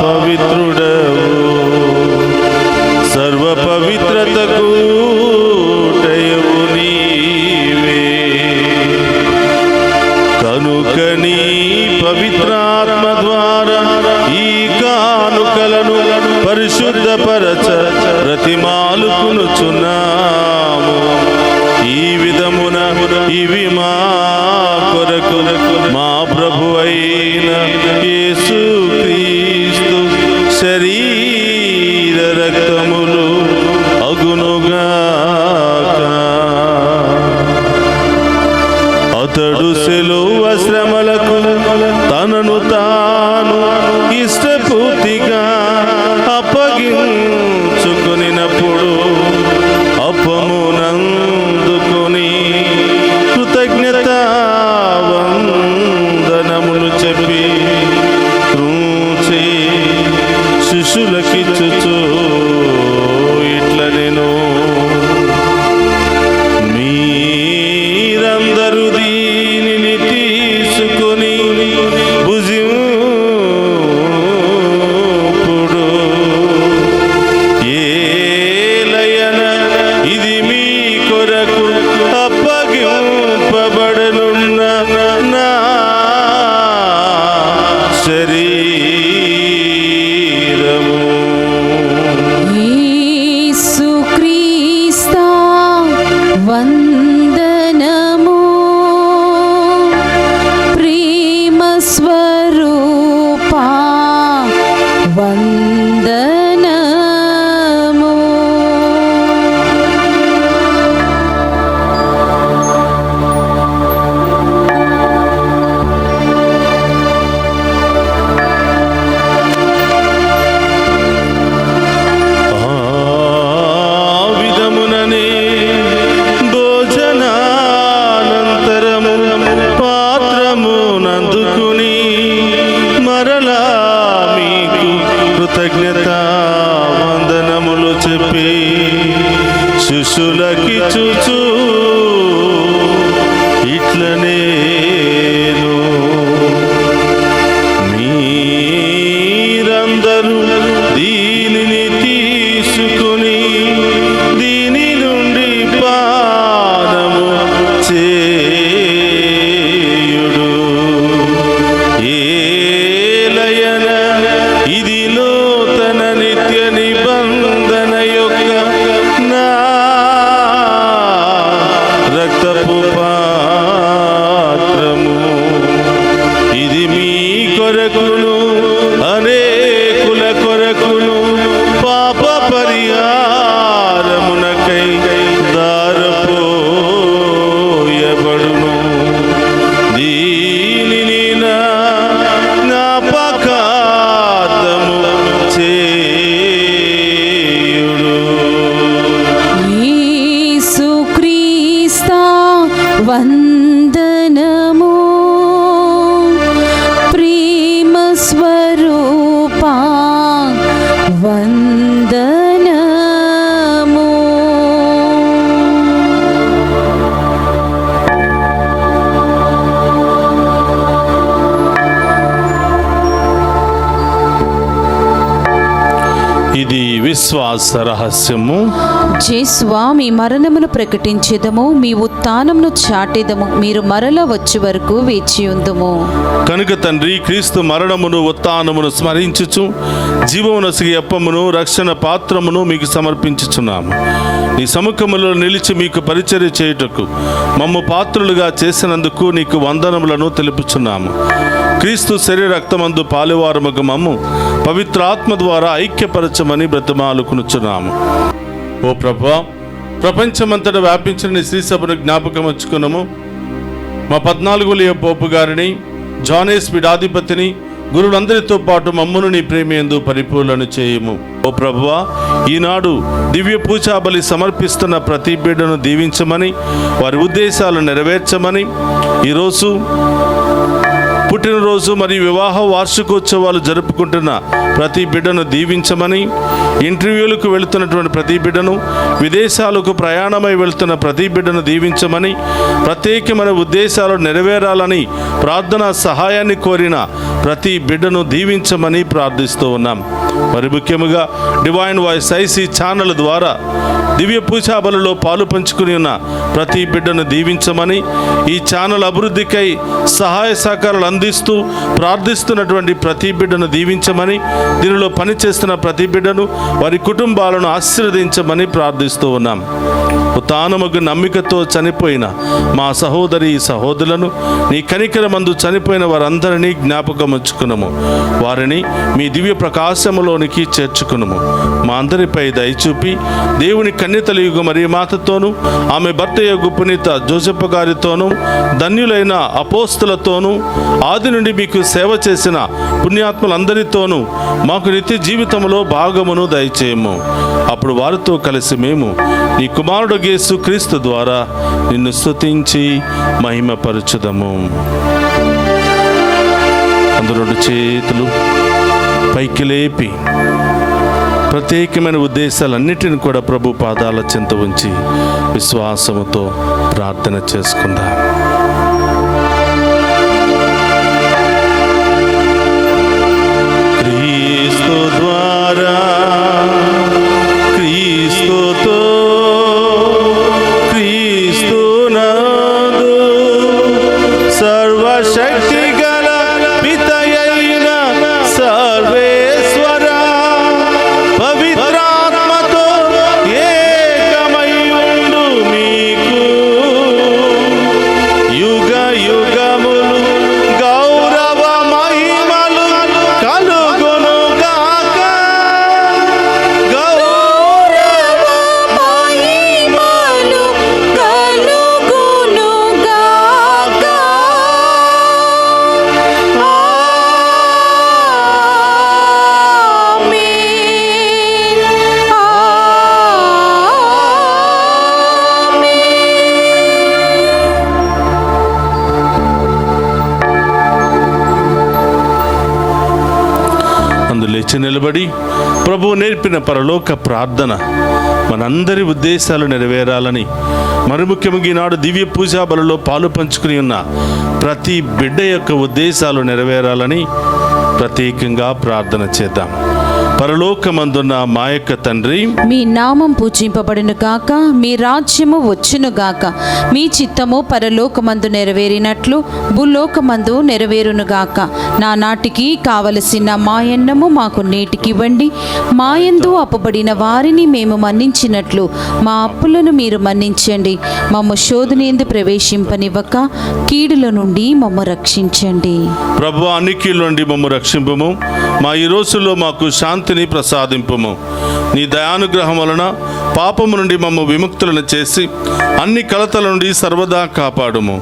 [SPEAKER 3] పవిత్రుడవు, సర్వ పవిత్రతకు దయవు నీవే. కనుక నీ పవిత్రాత్మ ద్వారా ఈ కానుకలను పరిశుద్ధపరచ ప్రతిమాలుకునుచున్నాము. ఈ విధమున ఇవి మా కొరకు మా ప్రభు అయిన యేసుక్రీస్తు శరీర రక్తములు అగునుగాక. అతడు శిలువ శ్రమలకు తనను తాను ఇష్టపూర్తిగా అప్పగించుకొనినప్పుడు అప్పమునందుకొని కృతజ్ఞత వందనములు చెప్పి త్రుంచి శిష్యులకిచ్చుచు ఇట్లా నేను మీరందరూ దీనిని తీసుకొని భుజింపుడు. ఏలయన ఇది మీ కొరకు అప్పగింపబడనున్న నా శరీరము.
[SPEAKER 2] యేసుక్రీస్తా వందనము. ప్రేమ స్వరూపా వందనము.
[SPEAKER 3] విధముననే భోజనానంతరము పాత్రమునందుకుని మరలా మీకు కృతజ్ఞత వందనములు చెప్పి శిష్యులకిచ్చుచు ఇట్లనేను మీరందరూ దీనిని తీసుకుని దీని నుండి పానము చేయుడు. ఏలయన ఇది నూతన నిత్య నిబంధన యొక్క నా కొరకును అనేకుల కొరకును పాప పరిహారమునకై దారపోయబడును. దీనిని నా జ్ఞాపకార్థము చేయుడు.
[SPEAKER 2] యేసుక్రీస్తా వందనము, ప్రేమ స్వరూపా వందనము.
[SPEAKER 3] ఇది విశ్వాస రహస్యము.
[SPEAKER 2] జేసువా, మీ మరణమును ప్రకటించేదము, మీ ఉత్థానమును చాటేదము, మీరు మరల వచ్చే వరకు వేచియుందుము.
[SPEAKER 3] కనుక తండ్రి, క్రీస్తు మరణమును ఉత్థానమును స్మరించుచు జీవమునొసగి అప్పమును రక్షణ పాత్రమును మీకు సమర్పించుచున్నాము. నీ సముఖములో నిలిచి మీకు పరిచర్య చేయుటకు మమ్ము పాత్రులుగా చేసినందుకు నీకు వందనములను తెలుపుచున్నాము. క్రీస్తు శరీర రక్తమందు పాలువారముగు మమ్ము పవిత్ర ఆత్మ ద్వారా ఐక్యపరచమని బ్రతిమాలుకొనుచున్నాము. ఓ ప్రభువా, ప్రపంచమంతటా వ్యాపించిన నీ శ్రీ సభను జ్ఞాపకం ఉంచుకున్నాము. మా 14వ పోపు గారిని, జానేస్ పీఠాధిపతిని, గురువులందరితో పాటు మమ్మును నీ ప్రేమయందు పరిపూర్ణను చేయము. ఓ ప్రభువా, ఈనాడు దివ్య పూజా బలి సమర్పిస్తున్న ప్రతి బిడ్డను దీవించమని, వారి ఉద్దేశాలను నెరవేర్చమని, ఈరోజు పుట్టినరోజు మరియు వివాహ వార్షికోత్సవాలు జరుపుకుంటున్న ప్రతి బిడ్డను దీవించమని, ఇంటర్వ్యూలకు వెళుతున్నటువంటి ప్రతి బిడ్డను, విదేశాలకు ప్రయాణమై వెళుతున్న ప్రతి బిడ్డను దీవించమని, ప్రత్యేకమైన ఉద్దేశాలు నెరవేరాలని ప్రార్థనా సహాయాన్ని కోరిన ప్రతి బిడ్డను దీవించమని ప్రార్థిస్తూ ఉన్నాం. మరి ముఖ్యముగా డివైన్ వాయిస్ ఐసీ ఛానల్ ద్వారా దివ్య పూజా బలిలో పాలు పంచుకుని ఉన్న ప్రతి బిడ్డను దీవించమని, ఈ ఛానల్ అభివృద్ధికై సహాయ సహకారాలు అందిస్తూ ప్రార్థిస్తున్నటువంటి ప్రతి బిడ్డను దీవించమని, దీనిలో పనిచేస్తున్న ప్రతి బిడ్డను, వారి కుటుంబాలను ఆశీర్వదించమని ప్రార్థిస్తూ ఉన్నాం. ఉత్థానముకు నమ్మికతో చనిపోయిన మా సహోదరి సహోదరులను, నీ కనికరమందు చనిపోయిన వారందరినీ జ్ఞాపకం ఉంచుకున్నాము. వారిని మీ దివ్య ప్రకాశములోనికి చేర్చుకున్నాము. మా అందరిపై దయచూపి దేవుని కన్యతలయుగ మరియు మాతతోనూ, ఆమె భర్త యొగు పునీత జోసెఫ్ గారితోనూ, ధన్యులైన అపోస్తులతోనూ, ఆది నుండి మీకు సేవ చేసిన పుణ్యాత్ములందరితోనూ మాకు నిత్య జీవితంలో భాగమును దయచేయము. అప్పుడు వారితో కలిసి మేము నీ కుమారుడు యేసు క్రీస్తు ద్వారా నిన్ను స్తుతించి మహిమపరచుదము. అందరూ రెండు చేతులు పైకి లేపి ప్రత్యేకమైన ఉద్దేశాలన్నిటిని కూడా ప్రభు పాదాల చెంత ఉంచి విశ్వాసముతో ప్రార్థన చేసుకుందాం. క్రీస్తు ద్వారా, క్రీస్తుతో, క్రీస్తునందు సర్వశక్తి గల పితయైన సర్వేశ్వర పవిత్రాత్మతో ఏకమయుండు మీకు యుగ యుగములు గౌరవ మహిమలు కలుగును గాక.
[SPEAKER 4] గౌరవ మహిమలు కలుగును గాక. ఆమేన్.
[SPEAKER 3] అందు లేచి నిలబడి ప్రభువు నేర్పిన పరలోక ప్రార్థన మనందరి ఉద్దేశాలు నెరవేరాలని, మరి ముఖ్యంగా ఈనాడు దివ్య పూజా బలిలో పాలు పంచుకుని ఉన్న ప్రతి బిడ్డ యొక్క ఉద్దేశాలు నెరవేరాలని ప్రత్యేకంగా ప్రార్థన చేద్దాం. పరలోకమందున్న మా యొక్క తండ్రి,
[SPEAKER 2] మీ నామం పూజింపబడును గాక, మీ రాజ్యము వచ్చును గాక, మీ చిత్తము పరలోకమందు నెరవేరినట్లు భూలోకమందు నెరవేరును గాక. నానాటికి కావలసిన మాయన్నము మాకు నేటికివ్వండి. మాయందు అప్పుబడిన వారిని మేము మన్నించినట్లు మా అప్పులను మీరు మన్నించండి. మమ్ము శోధనయందు ప్రవేశింపనివ్వక కీడుల నుండి మమ్ము రక్షించండి.
[SPEAKER 3] ప్రభు అన్ని కీళ్ళ నుండి మమ్ము రక్షింపుము. మా ఈ రోజుల్లో మాకు శాంతిని ప్రసాదింపుము. నీ దయానుగ్రహం వలన పాపము నుండి మమ్ము విముక్తులను చేసి అన్ని కలతల నుండి సర్వదా కాపాడుము.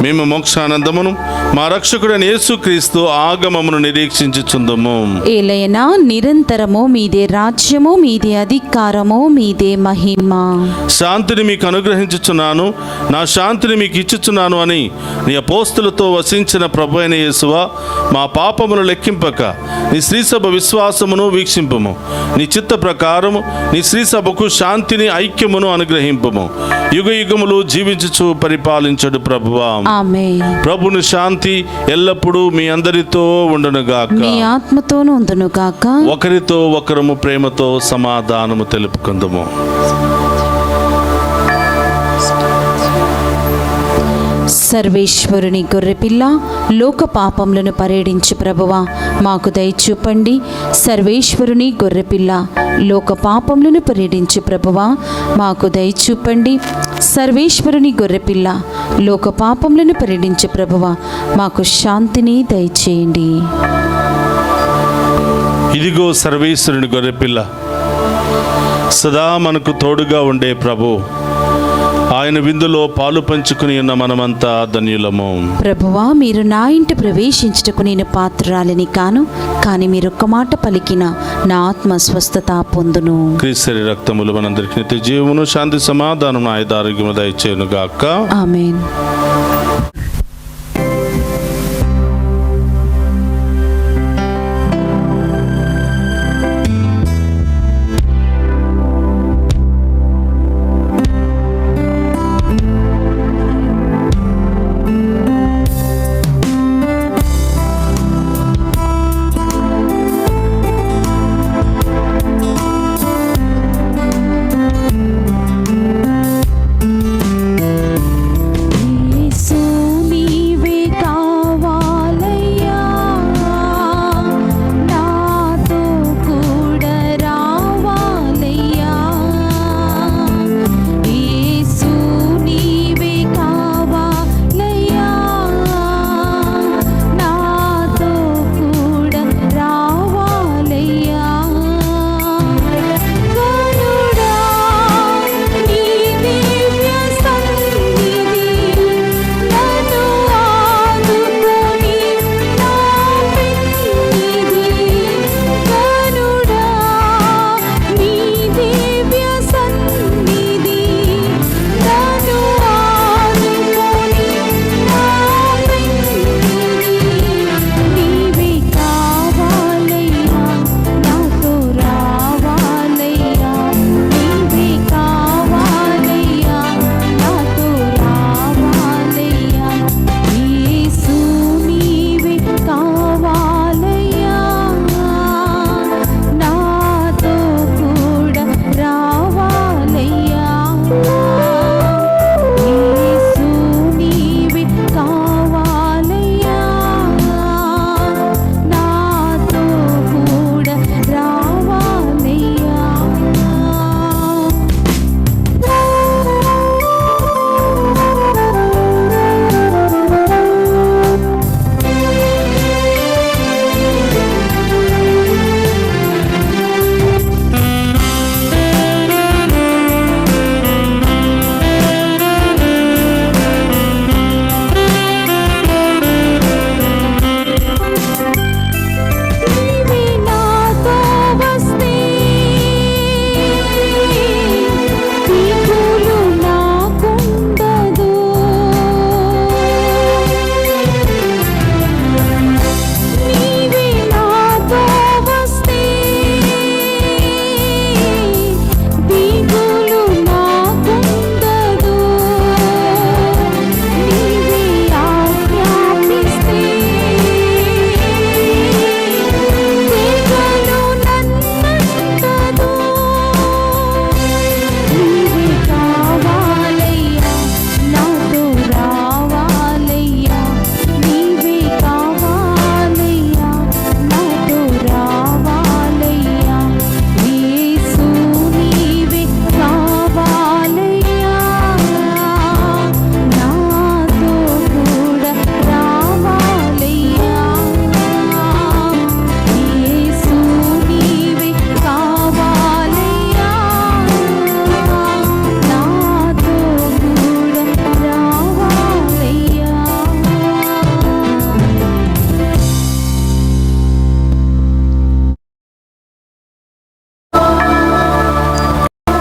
[SPEAKER 3] మేము మోక్షానందమును మా రక్షకుడైన యేసుక్రీస్తు ఆగమమును నిరీక్షించుచుందుము.
[SPEAKER 2] ఏలైనా నిరంతరము మీదే రాజ్యము, మీదే అధికారము, మీదే మహిమ.
[SPEAKER 3] శాంతిని మీకు అనుగ్రహించుచున్నాను, నా శాంతిని మీకు ఇచ్చుచున్నాను అని నీ అపోస్తులతో వసించిన ప్రభు అయిన యేసువా, మా పాపమును లెక్కింపక నీ శ్రీసభ విశ్వాసమును వీక్షింపుము. నీ చిత్త ప్రకారము నీ శ్రీసభకు శాంతిని, ఐక్యమును అనుగ్రహింపుము. యుగ యుగములు జీవించుచు పరిపాలించడు ప్రభువా.
[SPEAKER 2] ఆమేన్.
[SPEAKER 3] ప్రభుని శాంతి ఎల్లప్పుడూ మీ అందరితో ఉండునుగాక.
[SPEAKER 2] మీ ఆత్మతోను ఉండును గాక.
[SPEAKER 3] ఒకరితో ఒకరము ప్రేమతో సమాధానము తెలుపుకుందుము.
[SPEAKER 2] సర్వేశ్వరుని గొర్రెపిల్ల, లోక పాపములను పరిహరించు ప్రభువా, మాకు దయచూపండి. సర్వేశ్వరుని గొర్రెపిల్ల, లోక పాపములను పరిహరించు ప్రభువా, మాకు దయచూపండి. సర్వేశ్వరుని గొర్రెపిల్ల, లోక పాపములను పరిహరించు ప్రభువా, మాకు శాంతిని దయచేయండి.
[SPEAKER 3] ఇదిగో సర్వేశ్వరుని గొర్రెపిల్ల, సదా మనకు తోడుగా ఉండే ప్రభు. ఆయన విందులో పాలు పంచుకుని ఉన్న మనమంతా ధన్యులము.
[SPEAKER 2] ప్రభువా, మీరు నా ఇంట ప్రవేశించుటకు నేను పాత్రురాలిని కాను, కానీ మీరు ఒక్క మాట పలికిన నా ఆత్మ స్వస్థత పొందును.
[SPEAKER 3] క్రీస్తు రక్తములు మనందరికి నిత్య జీవమును, శాంతి, సమాధానం, ఆయుధారోగ్యము దయచేయును గాక.
[SPEAKER 2] ఆమేన్.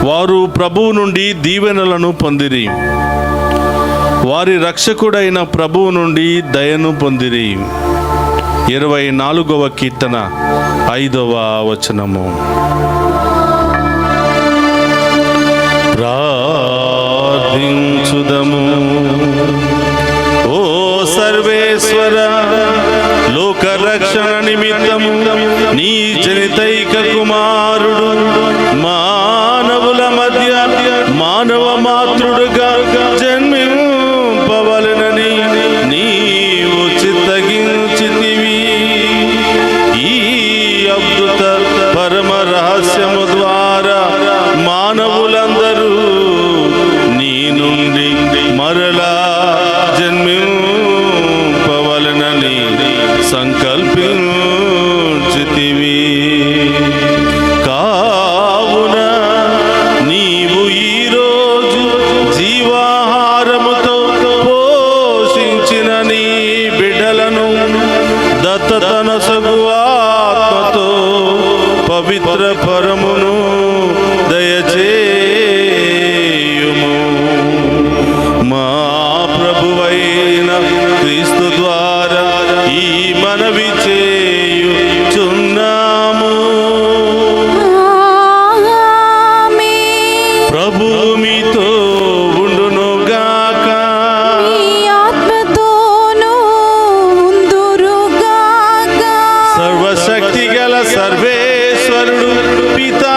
[SPEAKER 3] వారు ప్రభువు నుండి దీవెనలను పొందిరి, వారి రక్షకుడైన ప్రభువు నుండి దయను పొందిరి. 24వ కీర్తన 5వ వచనము. ప్రార్థించుదము. ఓ సర్వేశ్వర, లోక రక్షణ నిమిత్తము నీ జనితైక కుమారుడు మానవుల మధ్య మానవ మాతృడుగా జన్మింపవలెనని నీవు చిత్తగించితివి. ఈ అద్భుత పరమ రహస్యము ద్వారా మానవులందరూ నీ నుండి మరలా జన్మింపవలెనని సంకల్పించితివి. కావున నీవు ఈరోజు జీవాహారముతో పోషించిన నీ బిడ్డలను దత్తతనసగు ఆత్మతో పవిత్ర పరమును దయచేయుము. మా ప్రభువైన క్రీస్తు ద్వారా ఈ మనవి చేయుచున్నాము.
[SPEAKER 4] ఆమేన్.
[SPEAKER 3] ప్రభు మీతో ఉండునుగాక.
[SPEAKER 4] మీ ఆత్మతోనూ ఉందురుగాక.
[SPEAKER 3] సర్వశక్తి గల సర్వేశ్వరుడు పితా